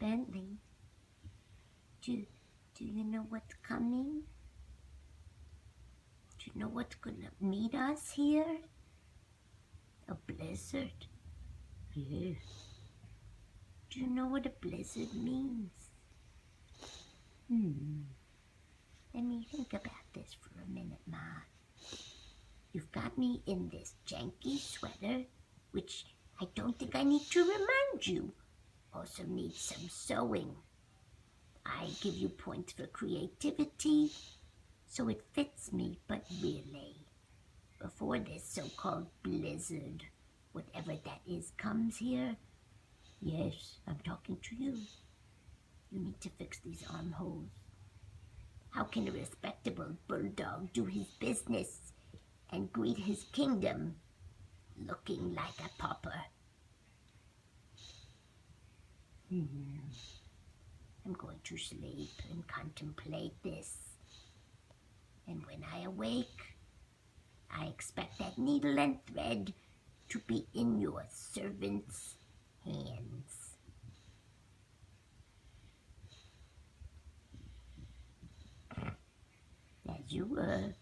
Bentley, do you know what's coming? Do you know what's gonna meet us here? A blizzard. Yes. Do you know what a blizzard means? Let me think about this for a minute, Ma. You've got me in this janky sweater, which I don't think I need to remind you. Also needs some sewing. I give you points for creativity, so it fits me, but really, before this so-called blizzard, whatever that is, comes here, yes, I'm talking to you. You need to fix these armholes. How can a respectable bulldog do his business and greet his kingdom looking like a pauper? I'm going to sleep and contemplate this. And when I awake, I expect that needle and thread to be in your servant's hands. As you were.